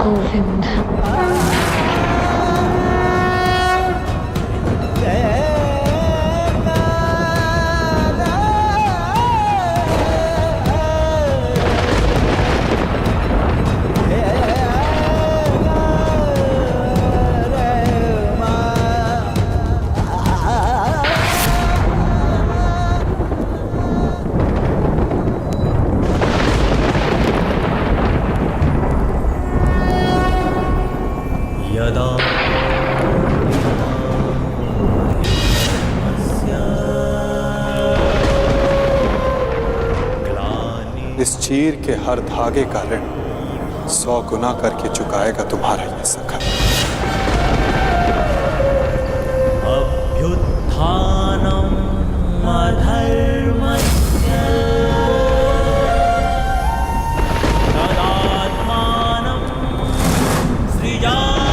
गोविंद। यदा इस चीर के हर धागे का ऋण 100 गुना करके चुकाएगा तुम्हारा ये सखा। अभ्युत्थानम् अधर्मस्य तदात्मानं सृजाम्यहम्।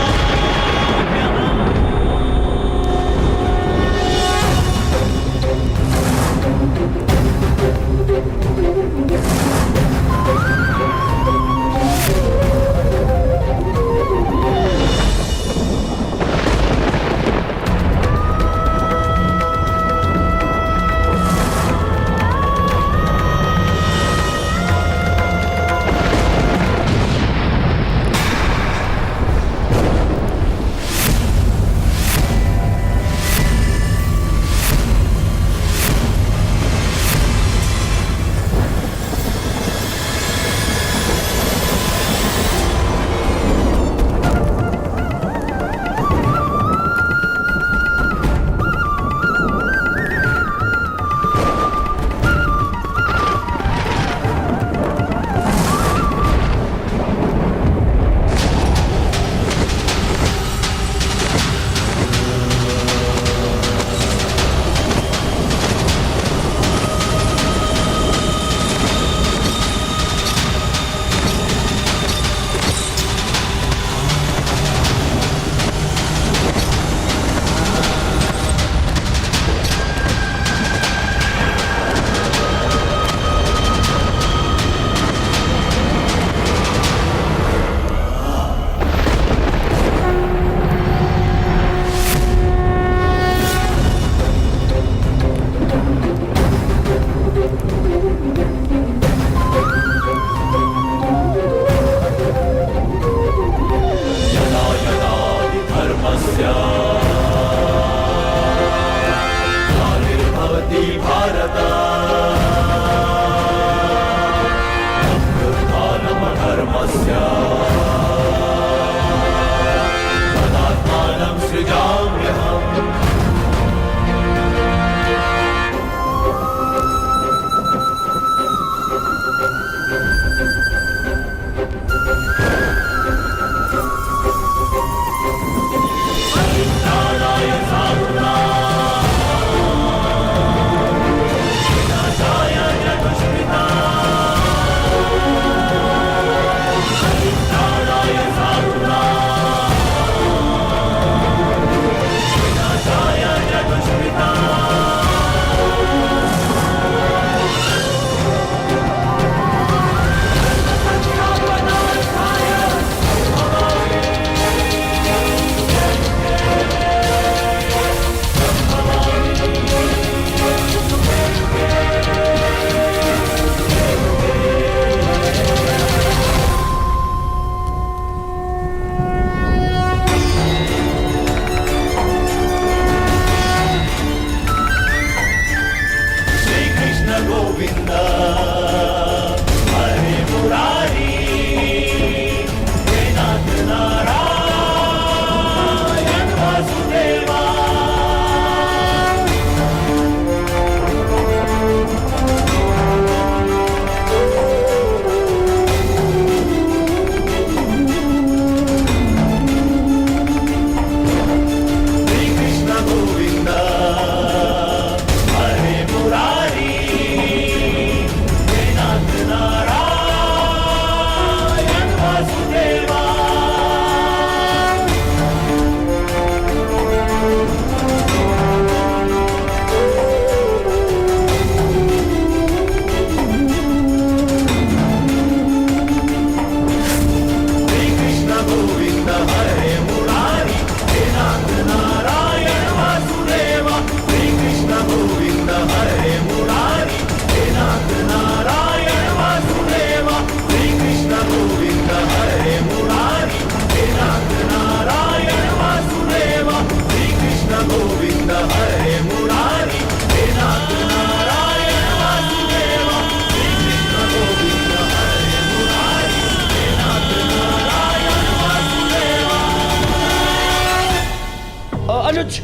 अनुज।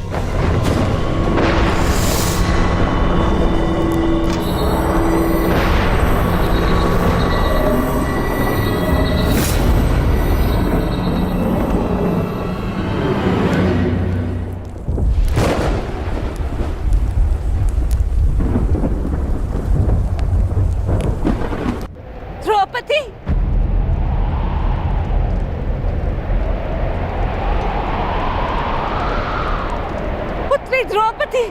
द्रौपदी, पुत्री द्रौपदी,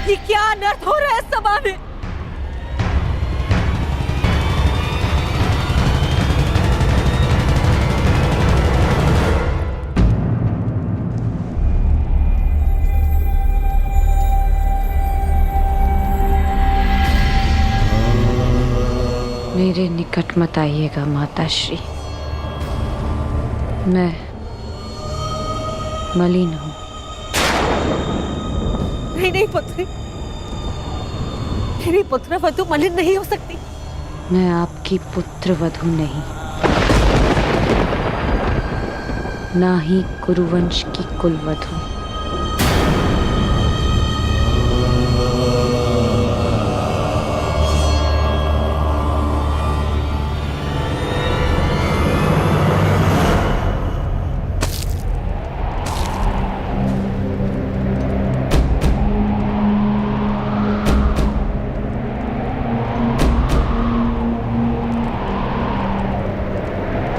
ये क्या अनर्थ हो रहा है सभा में? मेरे निकट मत आइएगा माताश्री, मैं मलिन हूँ। नहीं नहीं पुत्री, मेरी पुत्र वधू मलिन नहीं हो सकती। मैं आपकी पुत्र वधू नहीं, ना ही कुरुवंश की कुलवधू।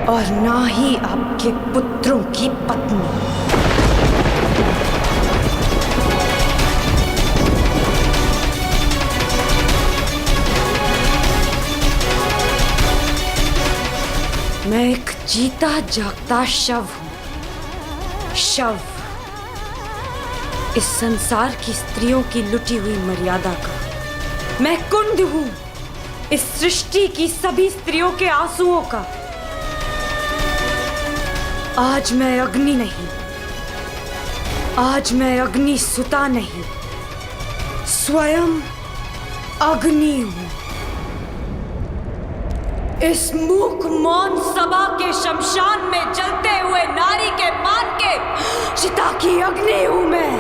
और ना ही आपके पुत्रों की पत्नी। मैं एक जीता जागता शव हूं, शव। इस संसार की स्त्रियों की लुटी हुई मर्यादा का। मैं कुंड हूं, इस सृष्टि की सभी स्त्रियों के आंसुओं का। आज मैं अग्नि नहीं, आज मैं अग्नि सुता नहीं, स्वयं अग्नि हूं। इस मूक मौन सभा के शमशान में जलते हुए नारी के मान के चिता की अग्नि हूं मैं,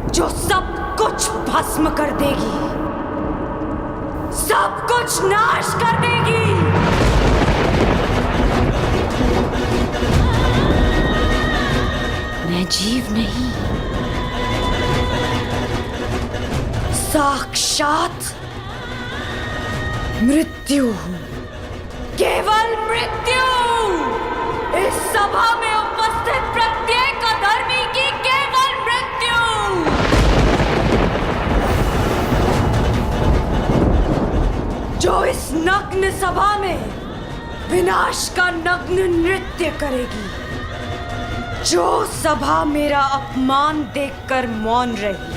जो सब कुछ भस्म कर देगी, सब कुछ नाश कर देगी। मैं जीव नहीं, साक्षात मृत्यु हूं, केवल मृत्यु। इस सभा में उपस्थित प्रत्येक अधर्मी की केवल मृत्यु। जो इस नग्न सभा में विनाश का नग्न नृत्य करेगी, जो सभा मेरा अपमान देखकर मौन रही,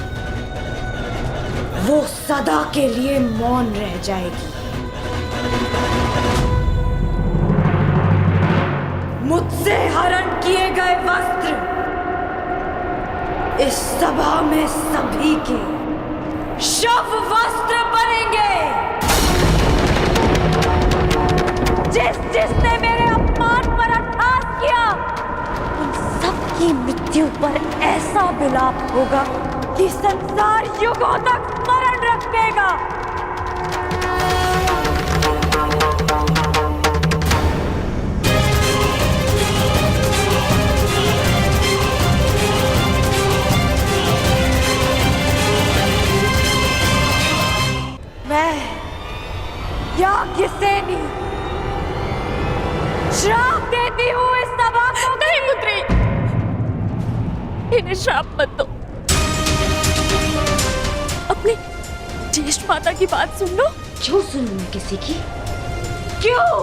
वो सदा के लिए मौन रह जाएगी। मुझसे हरण किए गए वस्त्र इस सभा में सभी के शव वस्त्र बनेंगे। जिसने मेरे अपमान पर अट्टहास किया, उन सबकी मृत्यु पर ऐसा विलाप होगा कि संसार युगों तक स्मरण रखेगा। मैं याज्ञसेनी श्राप देती हूँ इस सभा को। नहीं पुत्री, इन्हें श्राप मत दो। अपनी ज्येष्ठ माता की बात सुन लो। क्यों सुनूं मैं किसी की? क्यों?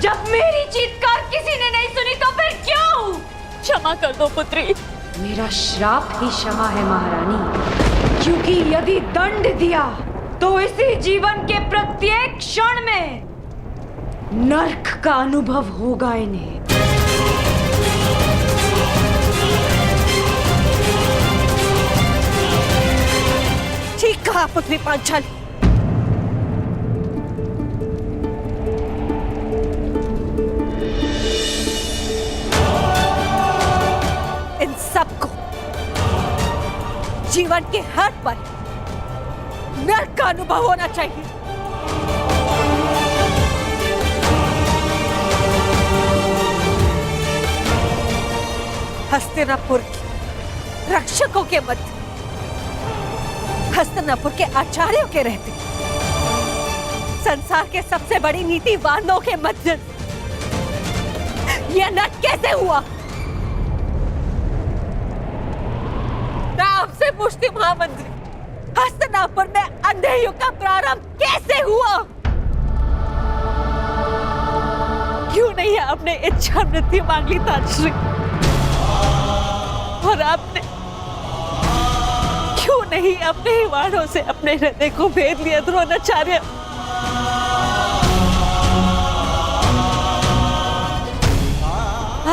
जब मेरी चीत्कार किसी ने नहीं सुनी तो फिर क्यों? क्षमा कर दो पुत्री। मेरा श्राप ही क्षमा है महारानी, क्योंकि यदि दंड दिया तो इसी जीवन के प्रत्येक क्षण में नर्क का अनुभव होगा इन्हें। महापुत्री पांचाली, इन सबको जीवन के हर पल नर्क का अनुभव होना चाहिए। हस्तिनापुर के रक्षकों के मध्य, हस्तिनापुर के आचार्यों के रहते, संसार के सबसे बड़ी नीतिवानों के मध्य यह नट कैसे हुआ? मैं आपसे पूछती महामंत्री, हस्तिनापुर में अंधे युग का प्रारंभ कैसे हुआ? क्यों नहीं आपने इच्छा मृत्यु मांग ली ताजश्री? और आपने क्यों नहीं अपने ही वाणों से अपने हृदय को भेद लिया द्रोणाचार्य?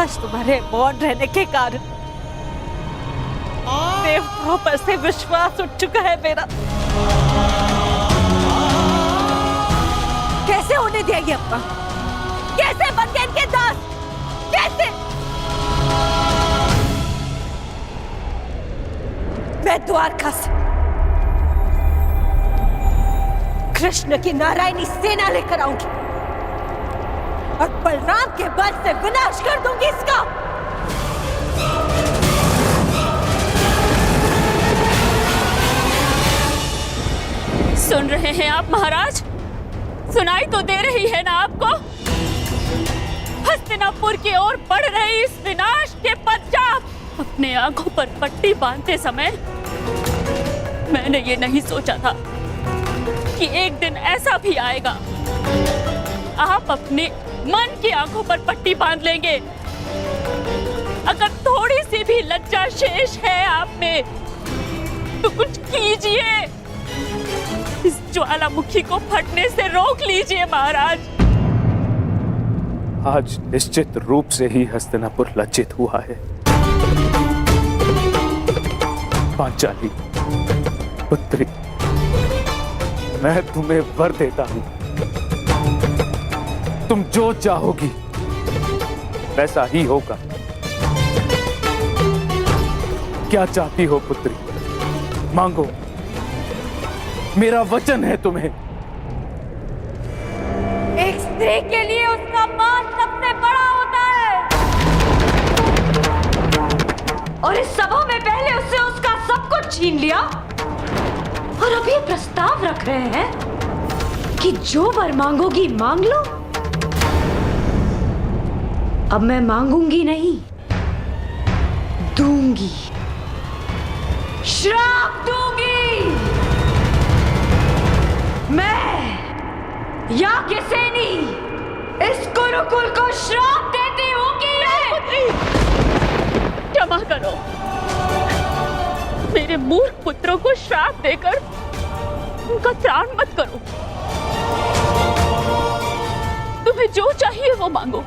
आज तुम्हारे मौन रहने के कारण देवताओं पर से विश्वास उठ चुका है मेरा। कैसे होने दिया ये अपना? कैसे बन गए इनके दास? कैसे? मैं द्वारका से कृष्ण की नारायणी सेना लेकर आऊंगी और बलराम के बल से विनाश कर दूंगी इसका। सुन रहे हैं आप महाराज? सुनाई तो दे रही है ना आपको? हस्तिनापुर की ओर बढ़ रहे इस विनाश के पश्चात अपने आंखों पर पट्टी बांधते समय मैंने ये नहीं सोचा था कि एक दिन ऐसा भी आएगा, आप अपने मन की आंखों पर पट्टी बांध लेंगे। अगर थोड़ी सी भी लज्जा शेष है आप में तो कुछ कीजिए, इस ज्वालामुखी को फटने से रोक लीजिए महाराज। आज निश्चित रूप से ही हस्तिनापुर लज्जित हुआ है। पांचाली पुत्री, मैं तुम्हें वर देता हूं, तुम जो चाहोगी वैसा ही होगा। क्या चाहती हो पुत्री? मांगो, मेरा वचन है तुम्हें। एक स्त्री के लिए उसका मान सबसे बड़ा होता है और इस सभा में पहले उससे उसका सब कुछ छीन लिया और अभी प्रस्ताव रख रहे हैं कि जो वर मांगोगी मांग लो। अब मैं मांगूंगी नहीं, दूंगी, श्राप दूंगी। मैं याज्ञसेनी इस गुरुकुल को श्राप देती हूँ कि क्षमा करो, मेरे मूर्ख पुत्रों को श्राप देकर उनका त्राण मत करो। तुम्हें जो चाहिए वो मांगो,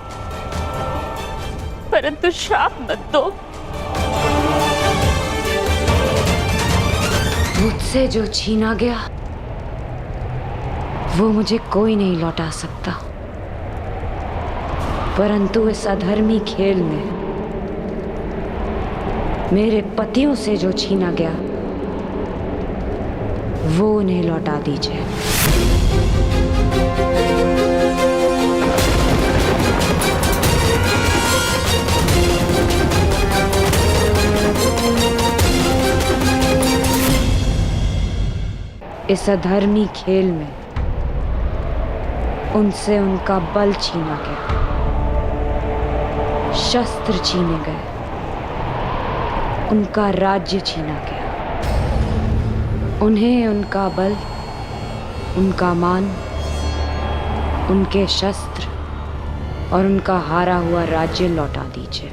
परंतु श्राप मत दो। मुझसे जो छीना गया वो मुझे कोई नहीं लौटा सकता, परंतु इस अधर्मी खेल में मेरे पतियों से जो छीना गया वो उन्हें लौटा दीजिए। इस अधर्मी खेल में उनसे उनका बल छीना गया, शस्त्र छीने गए, उनका राज्य छीना गया। उन्हें उनका बल, उनका मान, उनके शस्त्र और उनका हारा हुआ राज्य लौटा दीजिए।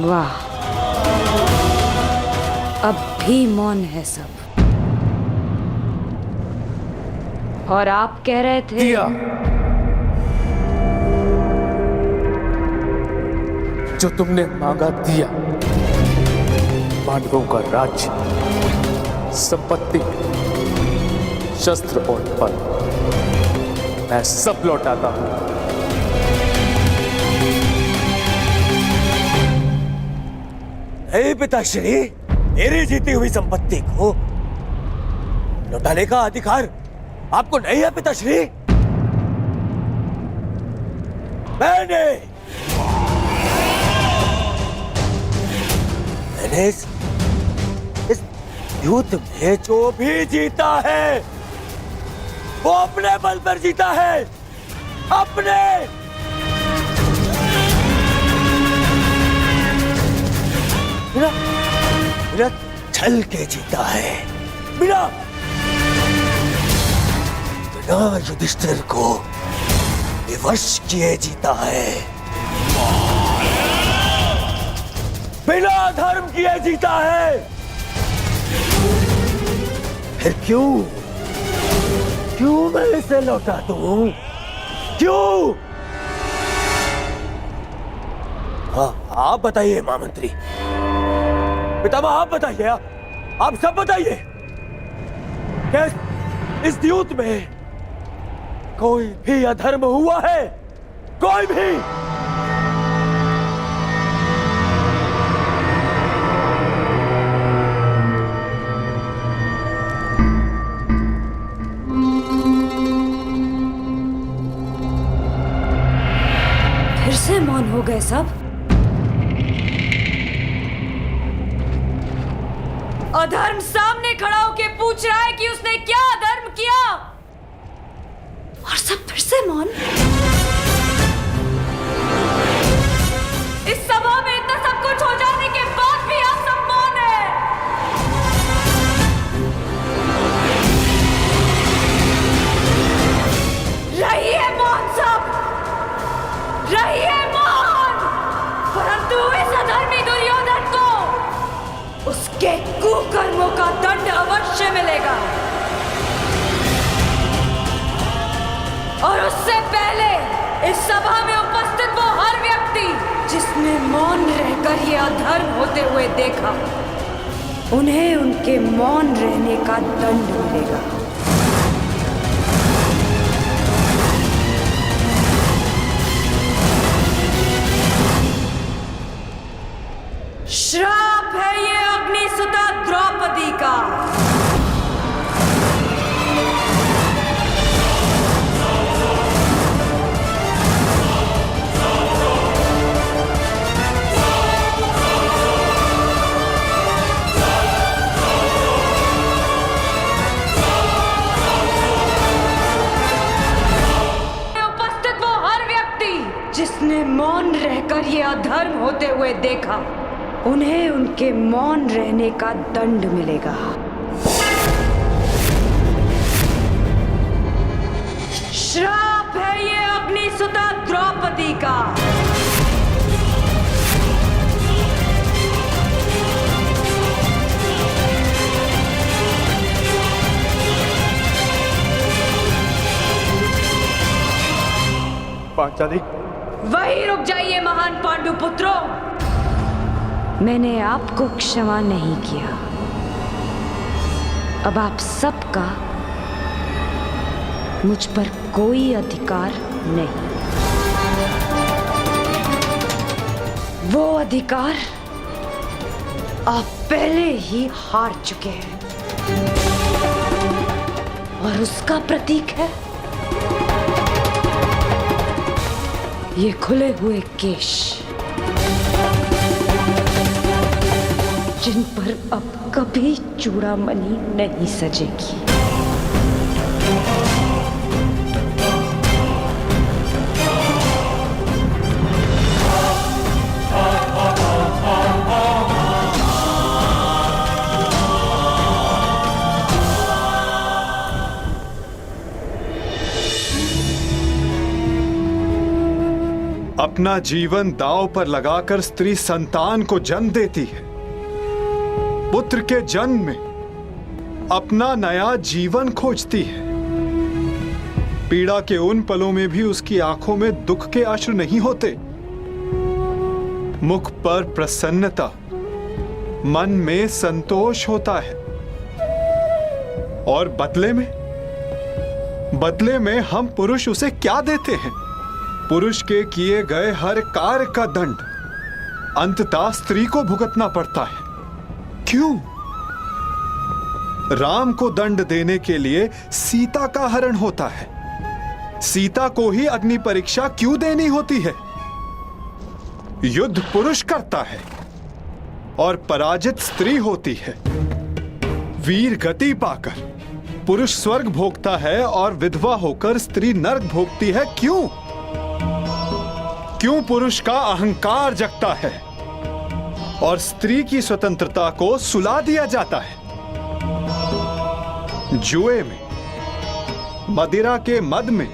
वाह, अब भी मौन है सब। और आप कह रहे थे दिया। जो तुमने मांगा दिया, पांडवों का राज्य, संपत्ति, शस्त्र और बल, मैं सब लौटाता हूं। हे पिताश्री, मेरी जीती हुई संपत्ति को लौटाने का अधिकार आपको नहीं है पिताश्री। मैंने इस युद्ध में जो भी जीता है वो अपने बल पर जीता है, अपने। बिना छल के जीता है, बिना युधिष्ठिर को विवश किए जीता है, बिना धर्म किए जीता है। फिर क्यों मैं इसे लौटा दूं? क्यों? हाँ, आप बताइए महामंत्री, पितामह आप बताइए, आप सब बताइए। क्या इस युद्ध में कोई भी अधर्म हुआ है? कोई भी? फिर से मौन हो गए सब। अधर्म सामने खड़ा होके पूछ रहा है कि उसने क्या अधर्म किया, और सब फिर से मौन। इस सभा में इतना सब कुछ हो जाने के बाद भी आप सब मौन हैं। रहिए मौन सब, रहिए मौन। परंतु इस अधर्मी दुर्योधन को उसके कुकर्मों का दंड अवश्य मिलेगा, और उससे पहले इस सभा में उपस्थित वो हर व्यक्ति जिसने मौन रहकर ये अधर्म होते हुए देखा, उन्हें उनके मौन रहने का दंड मिलेगा। श्राप है ये अग्निसुता द्रौपदी का। उपस्थित वो हर व्यक्ति जिसने मौन रहकर ये अधर्म होते हुए देखा, उन्हें उनके मौन रहने का दंड मिलेगा। श्राप है ये अग्निसुता द्रौपदी का। पांचाली, वहीं रुक जाइए महान पांडु पुत्रों। मैंने आपको क्षमा नहीं किया, अब आप सबका मुझ पर कोई अधिकार नहीं। वो अधिकार आप पहले ही हार चुके हैं, और उसका प्रतीक है ये खुले हुए केश, जिन पर अब कभी चूड़ामणि नहीं सजेगी। अपना जीवन दांव पर लगाकर स्त्री संतान को जन्म देती है, पुत्र के जन्म में अपना नया जीवन खोजती है। पीड़ा के उन पलों में भी उसकी आंखों में दुख के अश्रु नहीं होते। मुख पर प्रसन्नता, मन में संतोष होता है। और बदले में हम पुरुष उसे क्या देते हैं? पुरुष के किए गए हर कार्य का दंड अंततः स्त्री को भुगतना पड़ता है। क्यों? राम को दंड देने के लिए सीता का हरण होता है। सीता को ही अग्नि परीक्षा क्यों देनी होती है? युद्ध पुरुष करता है और पराजित स्त्री होती है। वीर गति पाकर पुरुष स्वर्ग भोगता है और विधवा होकर स्त्री नरक भोगती है। क्यों? क्यों पुरुष का अहंकार जगता है और स्त्री की स्वतंत्रता को सुला दिया जाता है? जुए में, मदिरा के मद में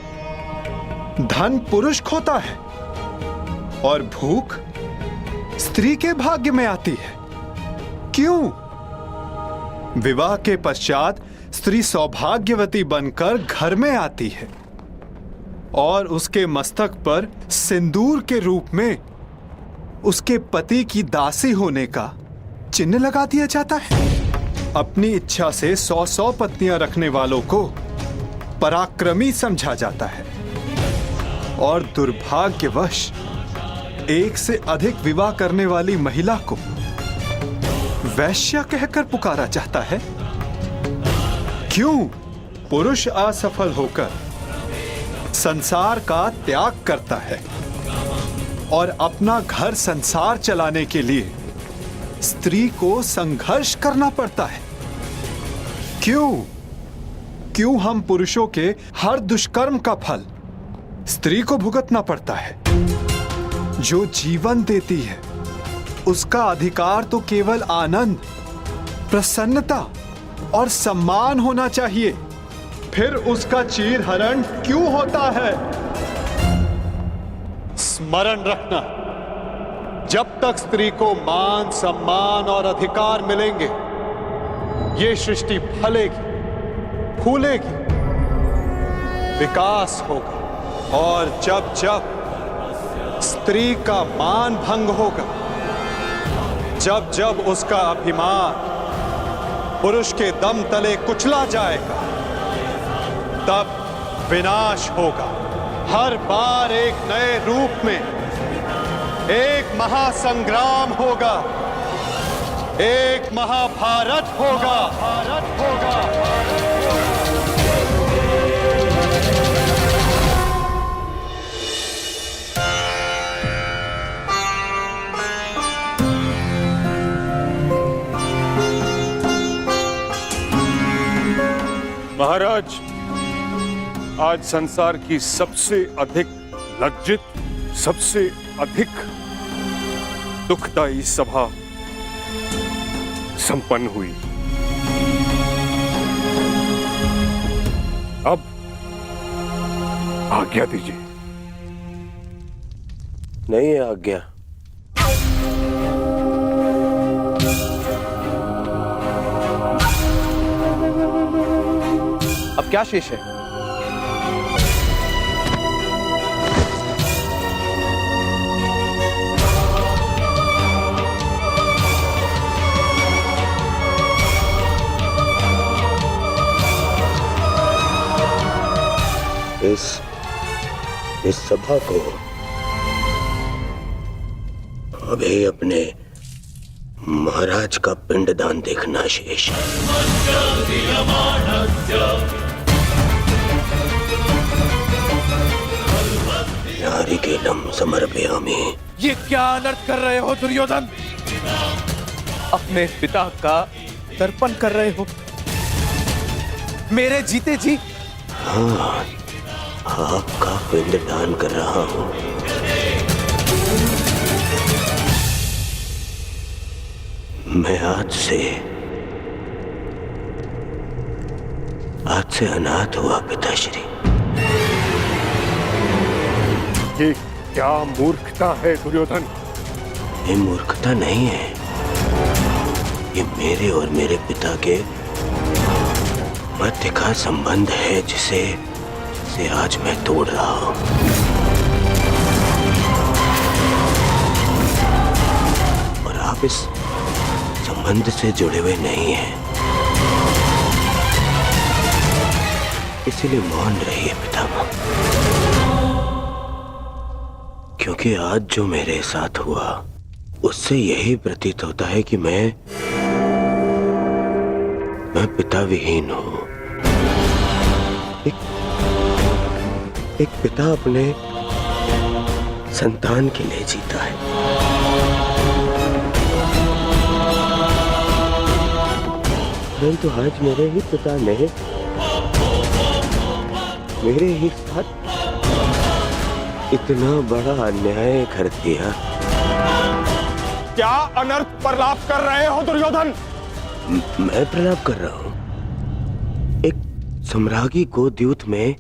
धन पुरुष खोता है और भूख स्त्री के भाग्य में आती है। क्यों? विवाह के पश्चात स्त्री सौभाग्यवती बनकर घर में आती है और उसके मस्तक पर सिंदूर के रूप में उसके पति की दासी होने का चिन्ह लगा दिया जाता है। अपनी इच्छा से 100 पत्नियां रखने वालों को पराक्रमी समझा जाता है और दुर्भाग्यवश एक से अधिक विवाह करने वाली महिला को वैश्या कहकर पुकारा जाता है। क्यों? पुरुष असफल होकर संसार का त्याग करता है और अपना घर संसार चलाने के लिए स्त्री को संघर्ष करना पड़ता है। क्यों हम पुरुषों के हर दुष्कर्म का फल स्त्री को भुगतना पड़ता है? जो जीवन देती है उसका अधिकार तो केवल आनंद, प्रसन्नता और सम्मान होना चाहिए। फिर उसका चीरहरण क्यों होता है? स्मरण रखना, जब तक स्त्री को मान, सम्मान और अधिकार मिलेंगे ये सृष्टि फलेगी, फूलेगी, विकास होगा। और जब जब स्त्री का मान भंग होगा, जब जब उसका अभिमान पुरुष के दम तले कुचला जाएगा, तब विनाश होगा। हर बार एक नए रूप में एक महासंग्राम होगा, एक महाभारत होगा। महाराज, आज संसार की सबसे अधिक लज्जित, सबसे अधिक दुखदायी सभा संपन्न हुई। अब आज्ञा दीजिए। नहीं है आज्ञा। अब क्या शेष है? इस सभा को अभी अपने महाराज का पिंडदान देखना शेष है। नारिकेलम समर्पयामि। ये क्या अनर्थ कर रहे हो दुर्योधन? अपने पिता का तर्पण कर रहे हो मेरे जीते जी। हाँ, आपका पिंडदान कर रहा हूं। मैं आज से अनाथ हुआ पिताश्री। ये क्या मूर्खता है दुर्योधन? ये मूर्खता नहीं है, ये मेरे और मेरे पिता के मध्य का संबंध है जिसे आज मैं तोड़ रहा हूं। और आप इस संबंध से जुड़े हुए नहीं हैं, इसीलिए मौन रहिए पितामह। क्योंकि आज जो मेरे साथ हुआ उससे यही प्रतीत होता है कि मैं पिता विहीन हूं। एक पिता अपने संतान के लिए जीता है। परंतु आज मेरे ही पिता ने मेरे ही साथ इतना बड़ा अन्याय कर दिया। क्या अनर्थ प्रलाप कर रहे हो दुर्योधन? मैं प्रलाप कर रहा हूं। एक सम्राज्ञी को द्यूत में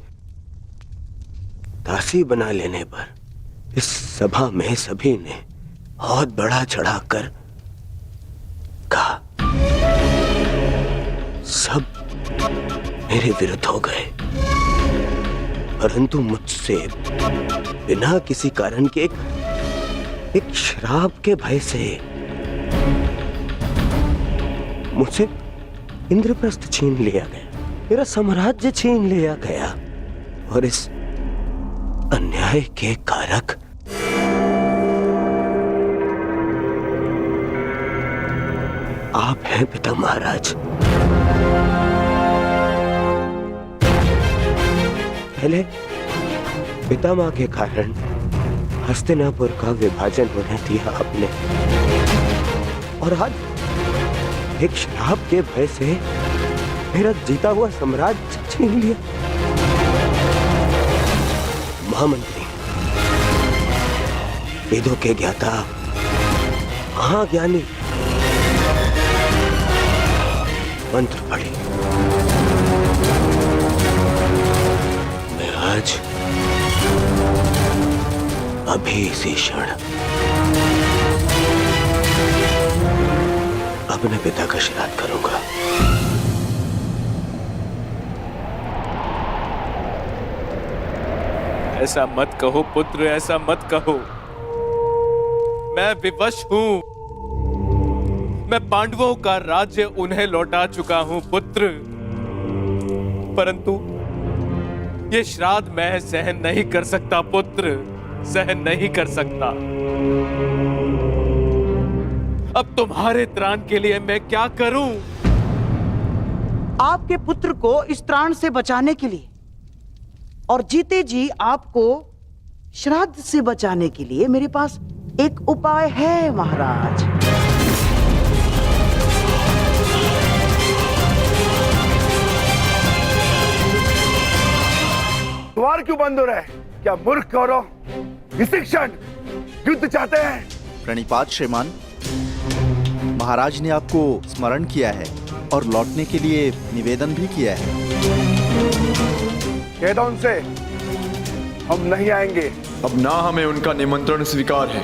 दासी बना लेने पर इस सभा में सभी ने बहुत बड़ा चढ़ाकर कहा। सब मेरे विरुद्ध हो गए, परंतु मुझसे बिना किसी कारण के एक श्राप के भय से मुझसे इंद्रप्रस्थ छीन लिया गया, मेरा साम्राज्य छीन लिया गया। और इस अन्याय के कारक आप हैं पिता महाराज। पहले पितामह के कारण हस्तिनापुर का विभाजन होने दिया आपने, और आज एक श्राप के भय से मेरा जीता हुआ साम्राज्य छीन लिया। महामंत्री, वेदों के ज्ञाता, महाज्ञानी, मंत्र पढ़े। मैं आज अभी इसी क्षण अपने पिता का श्राद्ध करूंगा। ऐसा मत कहो पुत्र, ऐसा मत कहो। मैं विवश हूं। मैं पांडवों का राज्य उन्हें लौटा चुका हूं पुत्र, परंतु ये श्राद्ध मैं सहन नहीं कर सकता पुत्र, सहन नहीं कर सकता। अब तुम्हारे त्राण के लिए मैं क्या करूं? आपके पुत्र को इस त्राण से बचाने के लिए और जीते जी आपको श्राद्ध से बचाने के लिए मेरे पास एक उपाय है महाराज। द्वार क्यों बंद हो रहा है? क्या मूर्ख कौरव इसी क्षण युद्ध चाहते हैं? प्रणिपात श्रीमान, महाराज ने आपको स्मरण किया है और लौटने के लिए निवेदन भी किया है। कह दो उनसे हम नहीं आएंगे। अब ना हमें उनका निमंत्रण स्वीकार है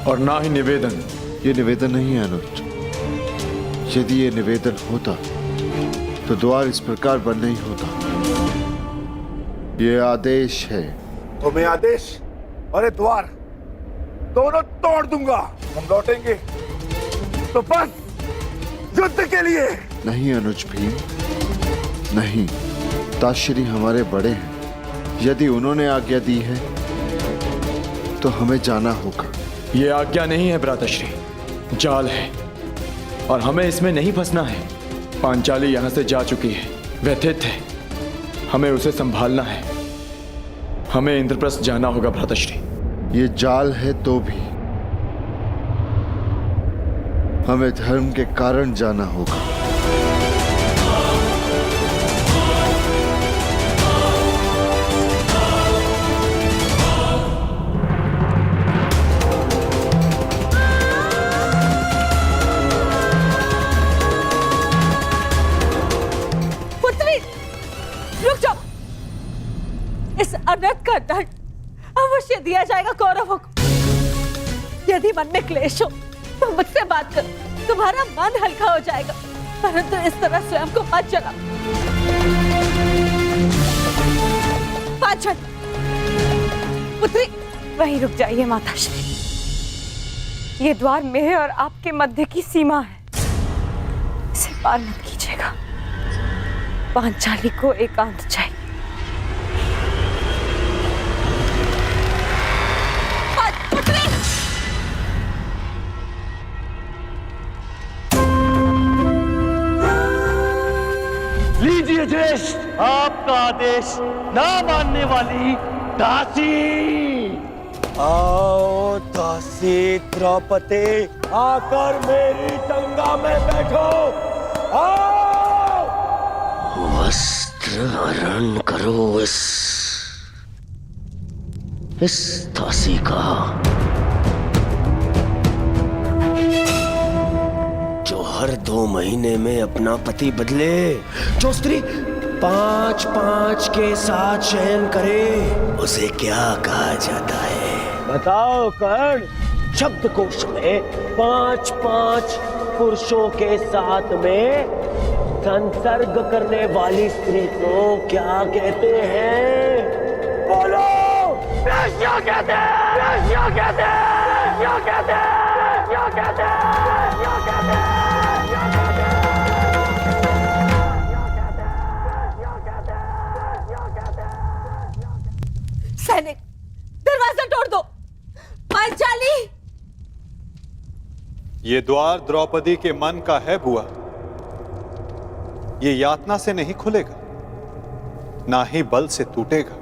और ना ही निवेदन। ये निवेदन नहीं है अनुज। यदि ये निवेदन होता तो द्वार इस प्रकार बंद नहीं होता। ये आदेश है। तुम्हें आदेश और द्वार दोनों तोड़ दूंगा। हम लौटेंगे तो बस युद्ध के लिए। नहीं अनुज भीम, नहीं। ताश्री हमारे बड़े हैं, यदि उन्होंने आज्ञा दी है तो हमें जाना होगा। ये आज्ञा नहीं है भ्राताश्री, जाल है और हमें इसमें नहीं फंसना है। पांचाली यहाँ से जा चुकी है, व्यथित है, हमें उसे संभालना है। हमें इंद्रप्रस्थ जाना होगा भ्राताश्री। ये जाल है तो भी हमें धर्म के कारण जाना होगा। इस अनर्थ का दंड अवश्य दिया जाएगा कौरवों को। यदि मन में क्लेश हो तो मुझसे बात करो। तुम्हारा मन हल्का हो जाएगा, परंतु इस तरह स्वयं को मत जलाओ। पांचन, पुत्री वहीं रुक जाइए माताश्री। ये द्वार मेरे और आपके मध्य की सीमा है, इसे पार मत कीजिएगा। पांचाली को एकांत चाहिए। लीजिए ज्येष्ठ आपका आदेश ना मानने वाली दासी। आओ दासी द्रौपदी, आकर मेरी गंगा में बैठो। आओ। वस्त्र हरण करो इस दासी का, जो हर 2 महीने में अपना पति बदले, जो स्त्री 5-5 के साथ शयन करे, उसे क्या कहा जाता है? बताओ कर्ण। शब्दकोश में 5-5 पुरुषों के साथ में संसर्ग करने वाली स्त्री को क्या कहते हैं? बोलो। क्या कहते हैं? क्या कहते हैं? क्या कहते हैं? क्या कहते हैं? क्या कहते हैं? सैनिक, दरवाजा तोड़ दो। पांचाली, ये द्वार द्रौपदी के मन का है बुआ। ये यातना से नहीं खुलेगा, ना ही बल से टूटेगा।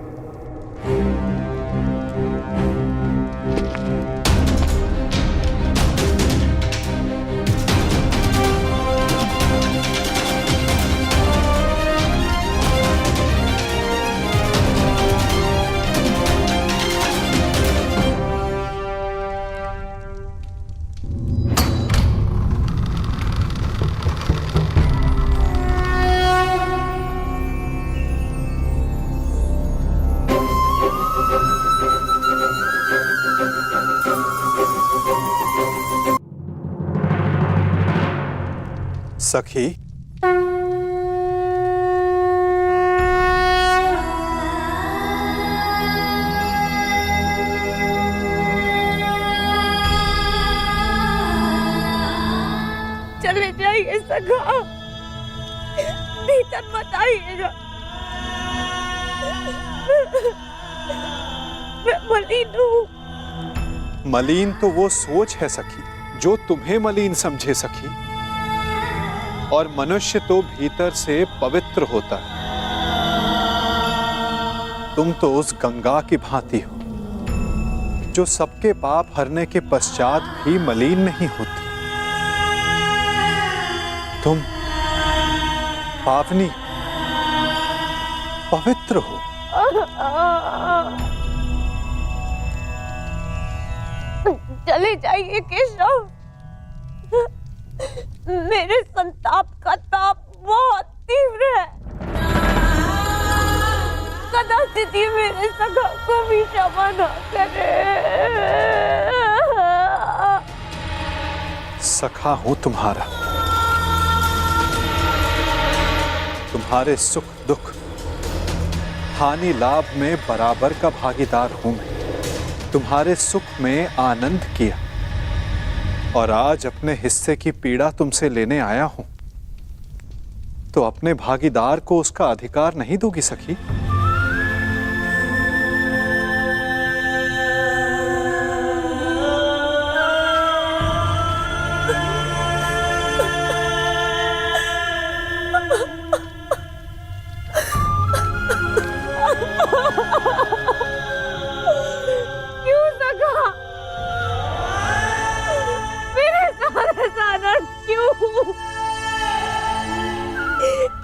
सखी, चले जाइए सखा, भीतर मत आइएगा। मैं मलिन हूँ। मलिन तो वो सोच है सखी जो तुम्हें मलिन समझे सखी, और मनुष्य तो भीतर से पवित्र होता है। तुम तो उस गंगा की भांति हो जो सबके पाप हरने के पश्चात भी मलिन नहीं होती। तुम पावनी पवित्र हो। चले जाइए केशव, मेरे संताप का ताप बहुत तीव्र है। कदाचित ही मेरे सखा को भी क्षमा न करे। सखा हूं तुम्हारा, तुम्हारे सुख दुख हानि लाभ में बराबर का भागीदार हूं मैं। तुम्हारे सुख में आनंद किया और आज अपने हिस्से की पीड़ा तुमसे लेने आया हूं, तो अपने भागीदार को उसका अधिकार नहीं दोगी सखी?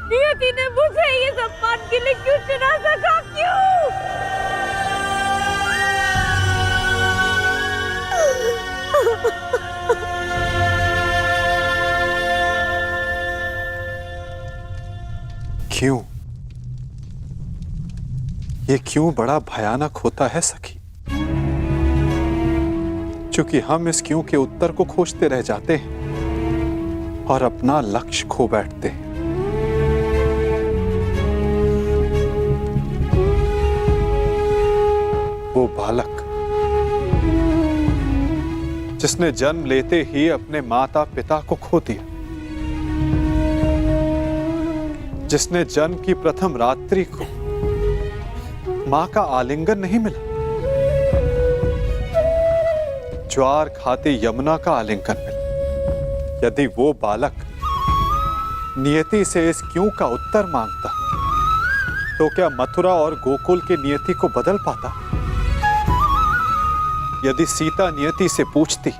नियति ने मुझे ये सम्मान के लिए क्यों चुना? सका क्यों? क्यों? ये क्यों बड़ा भयानक होता है सखी? क्योंकि हम इस क्यों के उत्तर को खोजते रह जाते हैं और अपना लक्ष्य खो बैठते हैं। वो बालक जिसने जन्म लेते ही अपने माता पिता को खो दिया, जिसने जन्म की प्रथम रात्रि को मां का आलिंगन नहीं मिला, ज्वार खाती यमुना का आलिंगन मिला। यदि वो बालक नियति से इस क्यों का उत्तर मांगता, तो क्या मथुरा और गोकुल की नियति को बदल पाता? यदि सीता नियति से पूछती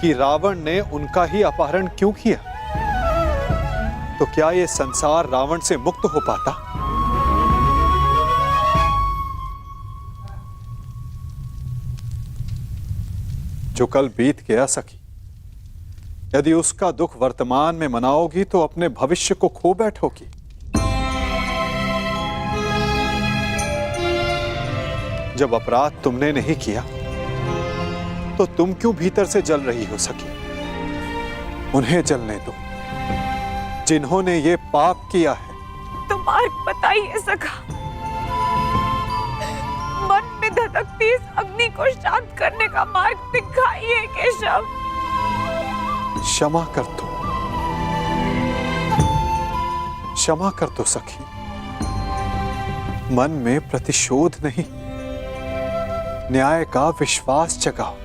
कि रावण ने उनका ही अपहरण क्यों किया, तो क्या यह संसार रावण से मुक्त हो पाता? जो कल बीत गया सखी, यदि उसका दुख वर्तमान में मनाओगी तो अपने भविष्य को खो बैठोगी। जब अपराध तुमने नहीं किया तो तुम क्यों भीतर से जल रही हो सकी? उन्हें जलने दो जिन्होंने ये पाप किया है। तो मार्ग बताइए सखा, मन में धधकती इस अग्नि को शांत करने का मार्ग दिखाइए केशव। क्षमा कर दो, क्षमा कर दो सखी। मन में प्रतिशोध नहीं, न्याय का विश्वास जगाओ।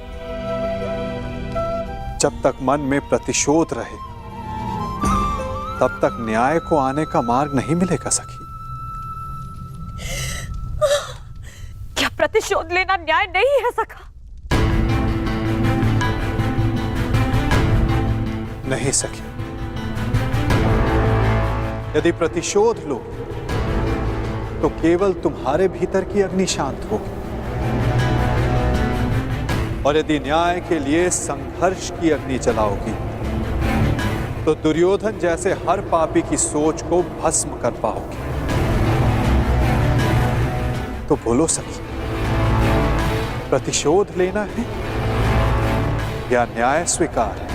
जब तक मन में प्रतिशोध रहे तब तक न्याय को आने का मार्ग नहीं मिलेगा सखी। क्या प्रतिशोध लेना न्याय नहीं है सखा? नहीं सखी, यदि प्रतिशोध लो तो केवल तुम्हारे भीतर की अग्नि शांत होगी, और यदि न्याय के लिए संघर्ष की अग्नि जलाओगी तो दुर्योधन जैसे हर पापी की सोच को भस्म कर पाओगी। तो बोलो सखी, प्रतिशोध लेना है या न्याय स्वीकार है?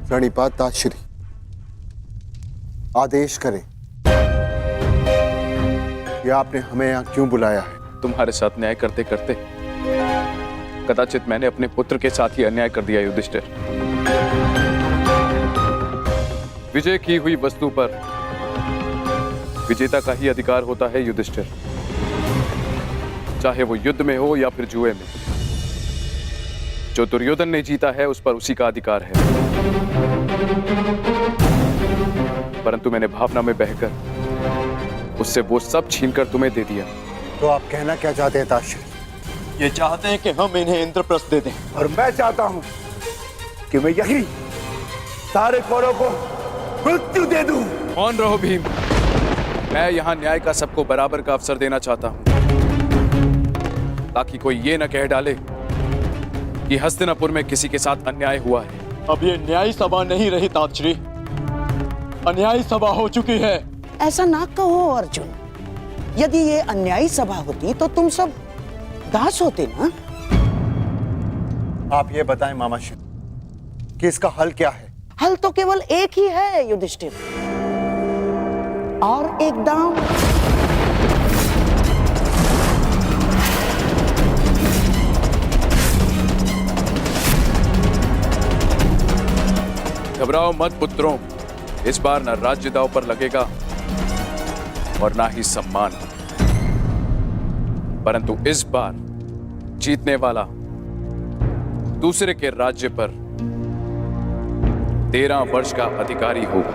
प्रणिपात ताश्री, आदेश करें कि आपने हमें यहाँ क्यों बुलाया है? तुम्हारे साथ न्याय करते करते कदाचित मैंने अपने पुत्र के साथ ही अन्याय कर दिया युधिष्ठिर। विजय की हुई वस्तु पर विजेता का ही अधिकार होता है युधिष्ठिर, चाहे वो युद्ध में हो या फिर जुए में। जो दुर्योधन ने जीता है उस पर उसी का अधिकार है, परंतु मैंने भावना में बहकर उससे वो सब छीनकर तुम्हें दे दिया। तो आप कहना क्या चाहते हैं ताश्री? ये चाहते हैं कि हम इन्हें इंद्रप्रस्थ दे दें, और मैं चाहता हूं कि मैं यही सारे कौरवों को मृत्यु दे दूं। कौन रहो भीम, मैं यहाँ न्याय का सबको बराबर का अवसर देना चाहता हूँ, ताकि कोई ये न कह डाले कि हस्तिनापुर में किसी के साथ अन्याय हुआ है। अब ये न्यायी सभा नहीं रही तातश्री, अन्यायी सभा हो चुकी है। ऐसा ना कहो अर्जुन, यदि ये अन्यायी सभा होती तो तुम सब दास होते ना। आप ये बताएं मामाश्री कि इसका हल क्या है? हल तो केवल एक ही है युधिष्ठिर, और एक दांव। घबराओ मत पुत्रों, इस बार न राज्य दांव पर लगेगा और ना ही सम्मान, परंतु इस बार जीतने वाला दूसरे के राज्य पर 13 वर्ष का अधिकारी होगा,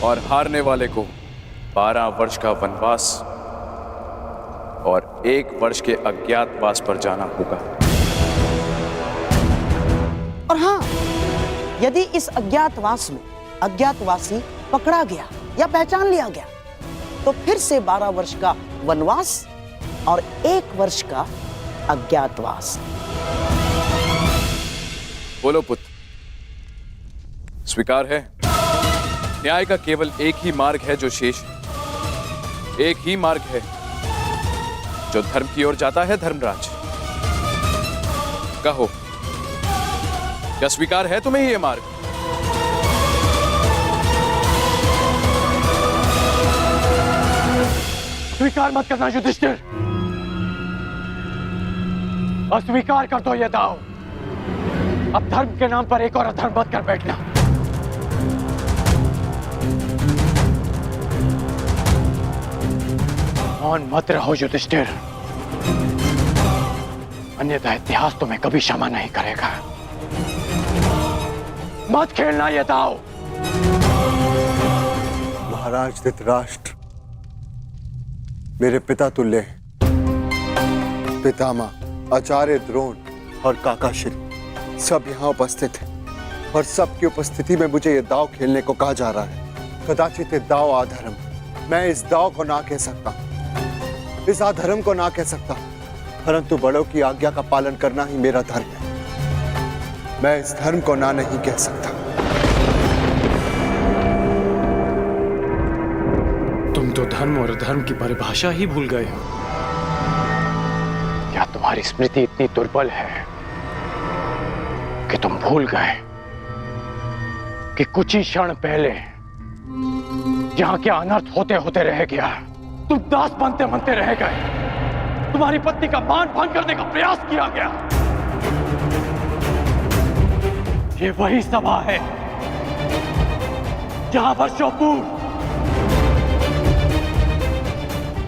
और हारने वाले को 12 वर्ष का वनवास और 1 वर्ष के अज्ञातवास पर जाना होगा। और हाँ, यदि इस अज्ञातवास में अज्ञातवासी पकड़ा गया या पहचान लिया गया तो फिर से 12 वर्ष का वनवास और 1 वर्ष का अज्ञातवास। बोलो पुत्र, स्वीकार है? न्याय का केवल एक ही मार्ग है जो शेष है, एक ही मार्ग है जो धर्म की ओर जाता है। धर्मराज, कहो, क्या स्वीकार है तुम्हें ये मार्ग? स्वीकार मत करना युधिष्ठिर, अस्वीकार कर दो ये दाव। अब धर्म के नाम पर एक और अधर्म मत कर बैठना। मौन मत रहो युधिष्ठिर, अन्यथा इतिहास तुम्हें कभी क्षमा नहीं करेगा। मत खेलना ये दाव। महाराज धृतराष्ट्र मेरे पिता तुल्य हैं। पितामह, आचार्य द्रोण और काका श्री सब यहाँ उपस्थित हैं और सबकी उपस्थिति में मुझे ये दाव खेलने को कहा जा रहा है। कदाचित ये दाव अधर्म, मैं इस दाव को ना कह सकता, इस अधर्म को ना कह सकता, परंतु बड़ों की आज्ञा का पालन करना ही मेरा धर्म है। मैं इस धर्म को ना नहीं कह सकता। तुम तो धर्म और अधर्म की परिभाषा ही भूल गए हो। क्या तुम्हारी स्मृति इतनी दुर्बल है कि तुम भूल गए कि कुछ ही क्षण पहले जहां क्या अनर्थ होते होते रह गया, तुम दास बनते बनते रह गए। तुम्हारी पत्नी का मान भंग करने का प्रयास किया गया। ये वही सभा है जहां वर्षों पूर्व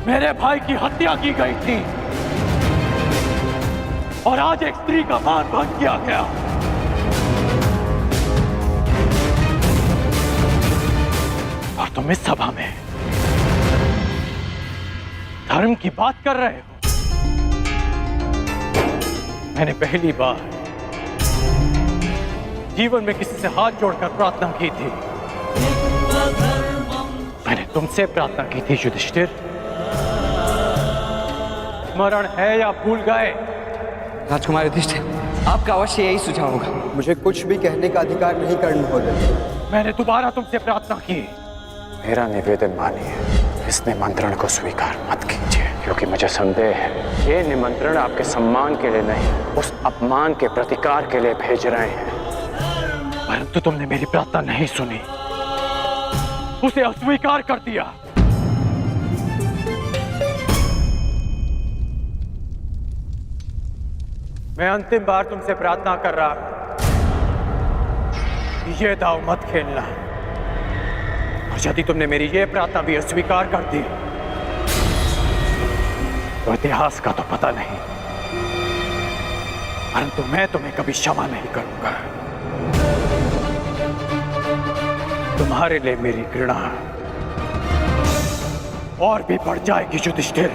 मेरे भाई की हत्या की गई थी और आज एक स्त्री का मान भंग किया गया। और तुम इस सभा में धर्म की बात कर रहे हो। मैंने पहली बार जीवन में किसी से हाथ जोड़कर प्रार्थना की थी। मैंने तुमसे प्रार्थना की थी युधिष्ठिर। स्मरण है या भूल गए? राजकुमार युधिष्ठिर, आपका अवश्य यही सुझाव होगा। मुझे कुछ भी कहने का अधिकार नहीं कर्ण महोदय। मैंने दोबारा तुमसे प्रार्थना की। मेरा निवेदन मानिए, इस निमंत्रण को स्वीकार मत कीजिए, क्योंकि मुझे संदेह है ये निमंत्रण आपके सम्मान के लिए नहीं, उस अपमान के प्रतिकार के लिए भेज रहे हैं। परंतु तुमने मेरी प्रार्थना नहीं सुनी, उसे अस्वीकार कर दिया। मैं अंतिम बार तुमसे प्रार्थना कर रहा हूं, ये दाव मत खेलना। और यदि तुमने मेरी ये प्रार्थना भी अस्वीकार कर दी तो इतिहास का तो पता नहीं, परंतु मैं तुम्हें कभी क्षमा नहीं करूंगा। तुम्हारे लिए मेरी घृणा और भी बढ़ जाएगी युधिष्ठिर।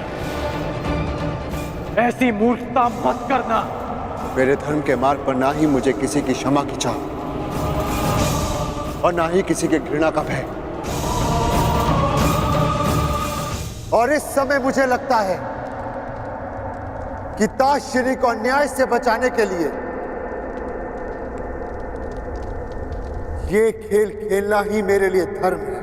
ऐसी मूर्खता मत करना। मेरे धर्म के मार्ग पर ना ही मुझे किसी की क्षमा की चाह और ना ही किसी के घृणा का भय। और इस समय मुझे लगता है कि ताशरी को अन्याय से बचाने के लिए ये खेल खेलना ही मेरे लिए धर्म है।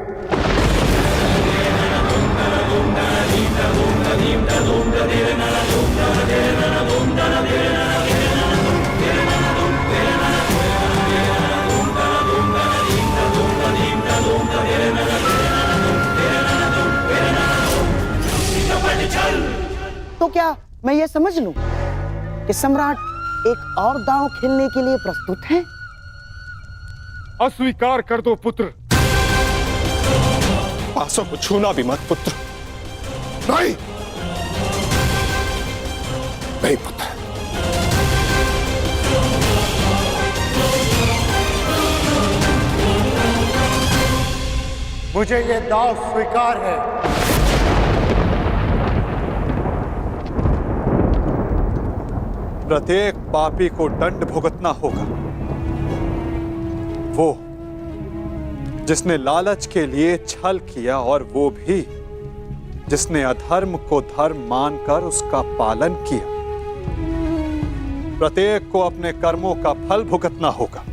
तो क्या मैं ये समझ लूं कि सम्राट एक और दांव खेलने के लिए प्रस्तुत हैं? अस्वीकार कर दो पुत्र। पासों को छूना भी मत पुत्र। नहीं, नहीं पुत्र। मुझे ये दाव स्वीकार है। प्रत्येक पापी को दंड भुगतना होगा। वो जिसने लालच के लिए छल किया, और वो भी जिसने अधर्म को धर्म मानकर उसका पालन किया। प्रत्येक को अपने कर्मों का फल भुगतना होगा।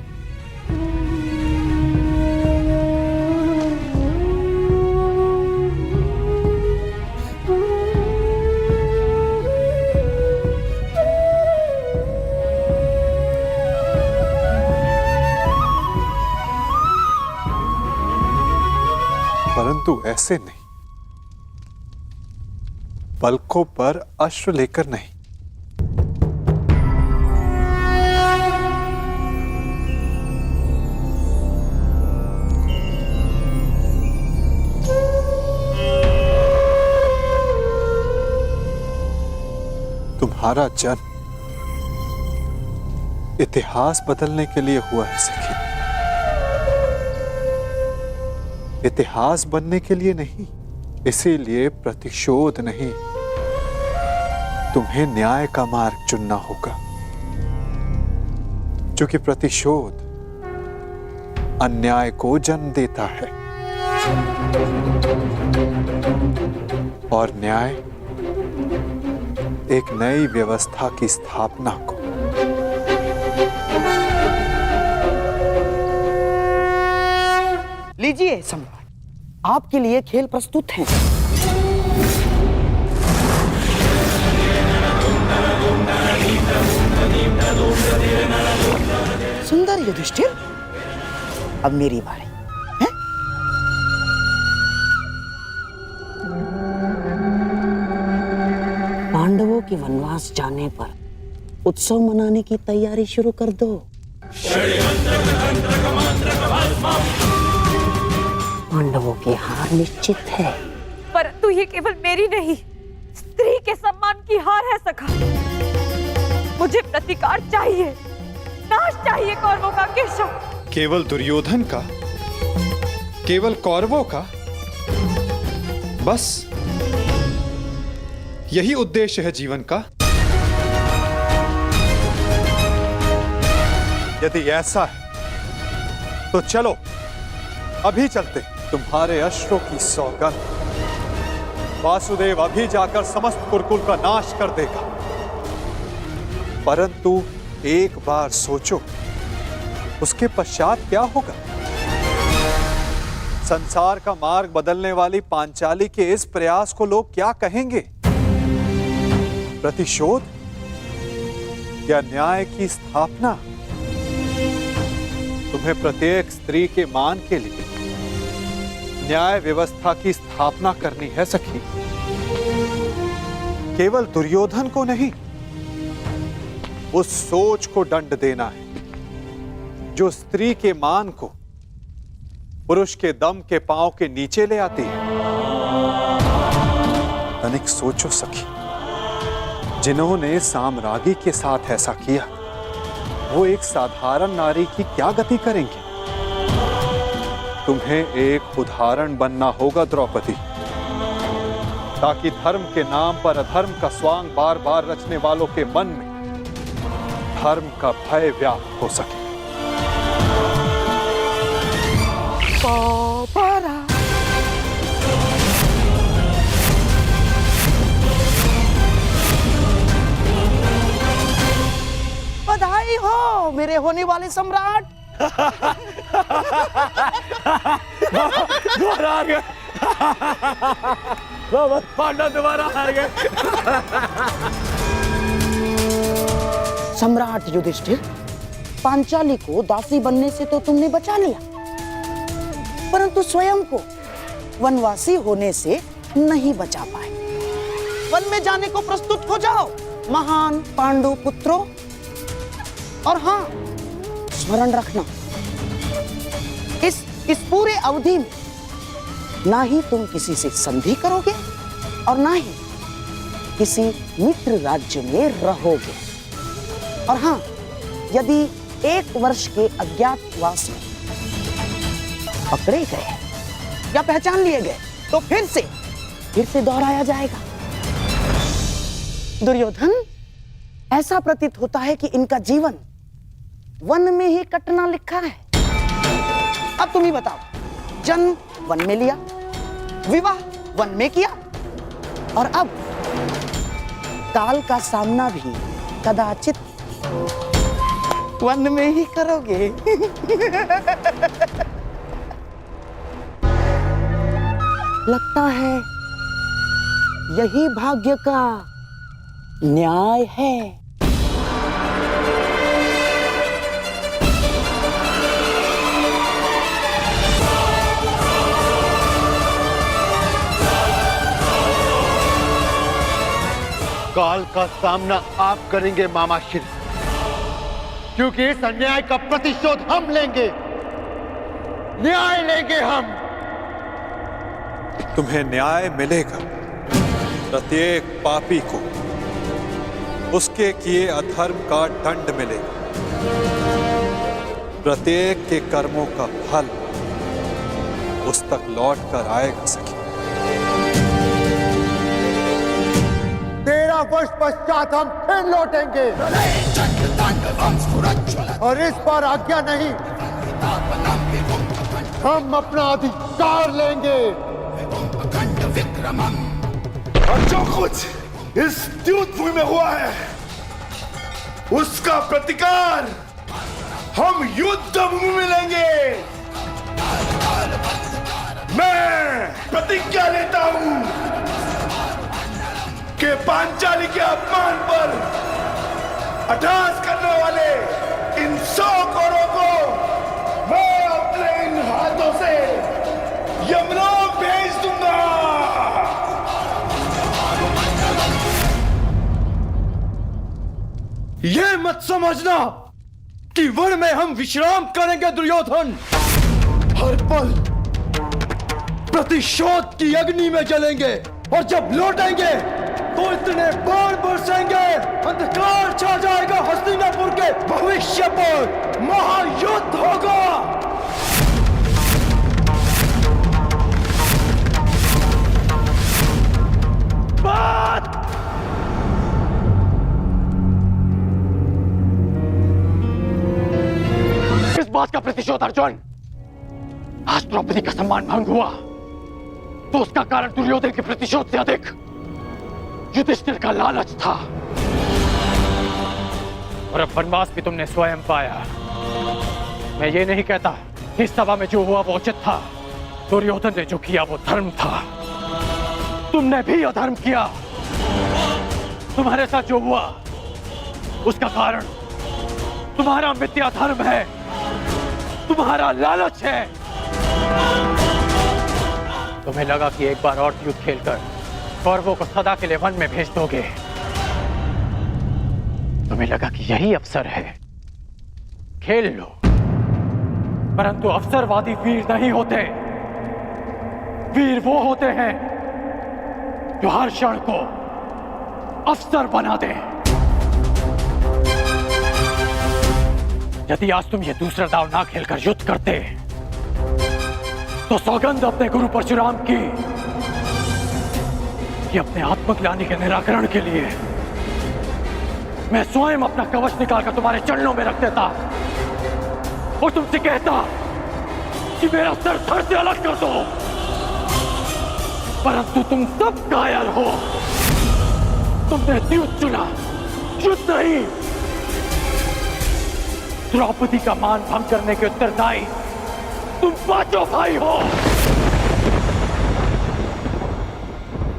परंतु ऐसे नहीं, पलकों पर अश्रु लेकर नहीं। तुम्हारा जन्म इतिहास बदलने के लिए हुआ है सखी, इतिहास बनने के लिए नहीं। इसीलिए प्रतिशोध नहीं, तुम्हें न्याय का मार्ग चुनना होगा, क्योंकि प्रतिशोध अन्याय को जन्म देता है और न्याय एक नई व्यवस्था की स्थापना को। लीजिए सम्राट, आपके लिए खेल प्रस्तुत हैं। सुंदर युधिष्ठिर, अब मेरी बारी है। पांडवों के वनवास जाने पर उत्सव मनाने की तैयारी शुरू कर दो। पांडवों की हार निश्चित है। परंतु ये केवल मेरी नहीं, स्त्री के सम्मान की हार है सखा। मुझे प्रतिकार चाहिए, नाश चाहिए कौरवों का केशव। केवल दुर्योधन का, केवल कौरवों का, बस यही उद्देश्य है जीवन का। यदि ऐसा है तो चलो अभी चलते। तुम्हारे अश्रों की सौगंध वासुदेव अभी जाकर समस्त कुरुकुल का नाश कर देगा। परंतु एक बार सोचो, उसके पश्चात क्या होगा? संसार का मार्ग बदलने वाली पांचाली के इस प्रयास को लोग क्या कहेंगे? प्रतिशोध या न्याय की स्थापना? तुम्हें प्रत्येक स्त्री के मान के लिए न्याय व्यवस्था की स्थापना करनी है सखी। केवल दुर्योधन को नहीं, उस सोच को दंड देना है जो स्त्री के मान को पुरुष के दम के पांव के नीचे ले आती है। तनिक सोचो सखी, जिन्होंने साम्राज्ञी के साथ ऐसा किया, वो एक साधारण नारी की क्या गति करेंगे? तुम्हें एक उदाहरण बनना होगा द्रौपदी, ताकि धर्म के नाम पर अधर्म का स्वांग बार बार रचने वालों के मन में धर्म का भय व्याप्त हो सके। बधाई हो मेरे होने वाले सम्राट। दोबारा हार गए। पांडव दोबारा हार गए। सम्राट युधिष्ठिर, पांचाली को दासी बनने से तो तुमने बचा लिया, परंतु स्वयं को वनवासी होने से नहीं बचा पाए। वन में जाने को प्रस्तुत हो जाओ महान पांडु पुत्रों। और हाँ, स्मरण रखना, इस पूरे अवधि में ना ही तुम किसी से संधि करोगे और ना ही किसी मित्र राज्य में रहोगे। और हाँ, यदि 1 वर्ष के अज्ञातवास में पकड़े गए या पहचान लिए गए तो फिर से दोहराया जाएगा। दुर्योधन, ऐसा प्रतीत होता है कि इनका जीवन वन में ही कटना लिखा है। अब तुम ही बताओ, जन्म वन में लिया, विवाह वन में किया, और अब काल का सामना भी कदाचित वन में ही करोगे। लगता है यही भाग्य का न्याय है। काल का सामना आप करेंगे मामा श्री, क्योंकि इस अन्याय का प्रतिशोध हम लेंगे, न्याय लेंगे हम। तुम्हें न्याय मिलेगा। प्रत्येक पापी को उसके किए अधर्म का दंड मिलेगा। प्रत्येक के कर्मों का फल उस तक लौट कर आएगा सखी। 13 वर्ष पश्चात हम फिर लौटेंगे, और इस बार आज्ञा नहीं, हम अपना अधिकार लेंगे। और जो कुछ इस द्यूत भूमि में हुआ है, उसका प्रतिकार हम युद्ध भूमि में लेंगे। मैं प्रतिज्ञा लेता हूं कि पांचाली के अपमान पर अट्टहास करने वाले इन 100 कौरवों को मैं अपने इन हाथों से यमलोक भेज दूंगा। ये मत समझना कि वन में हम विश्राम करेंगे दुर्योधन। हर पल प्रतिशोध की अग्नि में जलेंगे, और जब लौटेंगे तो इतने बाण बरसेंगे, अंधकार छा जाएगा हस्तिनापुर के भविष्य पर। महायुद्ध होगा। बात इस बात का प्रतिशोध अर्जुन, आज द्रौपदी का सम्मान भंग हुआ तो उसका कारण दुर्योधन के प्रतिशोध से अधिक युधिष्ठिर का लालच था, और अब वनवास भी तुमने स्वयं पाया। मैं ये नहीं कहता कि इस सभा में जो हुआ वो उचित था। दुर्योधन ने जो किया वो धर्म था, तुमने भी अधर्म किया। तुम्हारे साथ जो हुआ उसका कारण तुम्हारा मिथ्या धर्म है, तुम्हारा लालच है। तुम्हें लगा कि एक बार और युद्ध खेलकर कौरवों को सदा के लिए वन में भेज दोगे। तुम्हें लगा कि यही अवसर है, खेल लो। परंतु अवसरवादी वीर नहीं होते। वीर वो होते हैं जो हर क्षण को अवसर बना दें। यदि आज तुम ये दूसरा दांव ना खेलकर युद्ध करते तो सौगंध अपने गुरु परशुराम की कि अपने आत्मग्लानि के निराकरण के लिए मैं स्वयं अपना कवच निकालकर तुम्हारे चरणों में रख देता और तुमसे कहता कि मेरा सर धड़ से अलग कर दो। परंतु तुम सब कायर हो। तुमने युद्ध चुना, युद्ध नहीं। द्रौपदी का मान भंग करने के उत्तरदायी तुम पांचों भाई हो।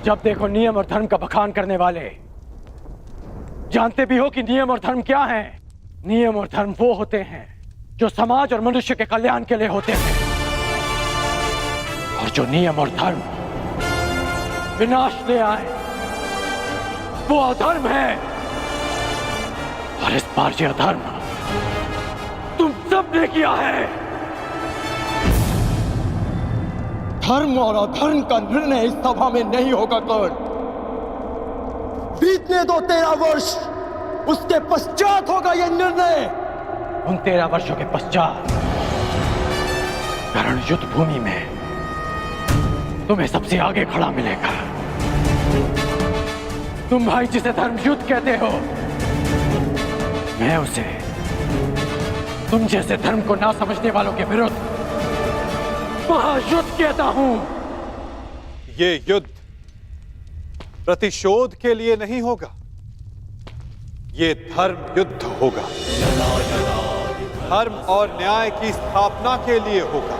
जब देखो नियम और धर्म का बखान करने वाले जानते भी हो कि नियम और धर्म क्या है। नियम और धर्म वो होते हैं जो समाज और मनुष्य के कल्याण के लिए होते हैं, और जो नियम और धर्म विनाश ले आए वो अधर्म है। और इस बार ये अधर्म तुम सबने किया है। धर्म और अधर्म का निर्णय इस सभा में नहीं होगा कर्ण। बीतने दो 13 वर्ष, उसके पश्चात होगा यह निर्णय। उन 13 वर्षों के पश्चात कर्ण युद्ध भूमि में तुम्हें सबसे आगे खड़ा मिलेगा। तुम भाई जिसे धर्म युद्ध कहते हो, मैं उसे तुम जैसे धर्म को ना समझने वालों के विरुद्ध महायुद्ध कहता हूं। ये युद्ध प्रतिशोध के लिए नहीं होगा, ये धर्म युद्ध होगा। धर्म और न्याय की स्थापना के लिए होगा,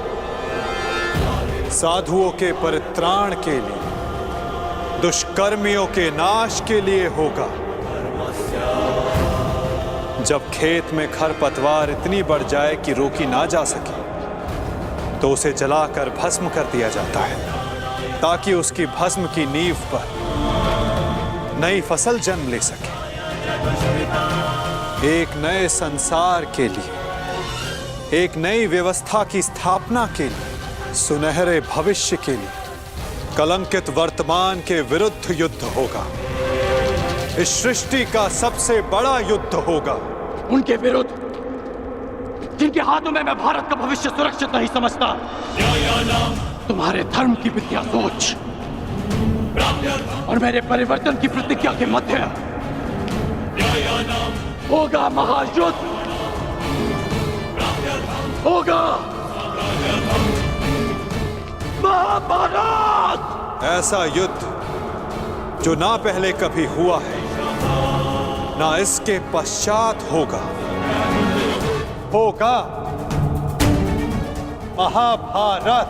साधुओं के परित्राण के लिए, दुष्कर्मियों के नाश के लिए होगा। जब खेत में खरपतवार इतनी बढ़ जाए कि रोकी ना जा सके, तो उसे जलाकर भस्म कर दिया जाता है, ताकि उसकी भस्म की नींव पर नई फसल जन्म ले सके। एक नए संसार के लिए, एक नई व्यवस्था की स्थापना के लिए, सुनहरे भविष्य के लिए, कलंकित वर्तमान के विरुद्ध युद्ध होगा। इस सृष्टि का सबसे बड़ा युद्ध होगा। उनके विरुद्ध जिनके हाथों में मैं भारत का भविष्य सुरक्षित नहीं समझता। तुम्हारे धर्म की विद्या सोच और मेरे परिवर्तन की प्रतिज्ञा के मध्य होगा महायुद्ध, होगा महाभारत। ऐसा युद्ध जो ना पहले कभी हुआ है, ना इसके पश्चात होगा। होगा महाभारत।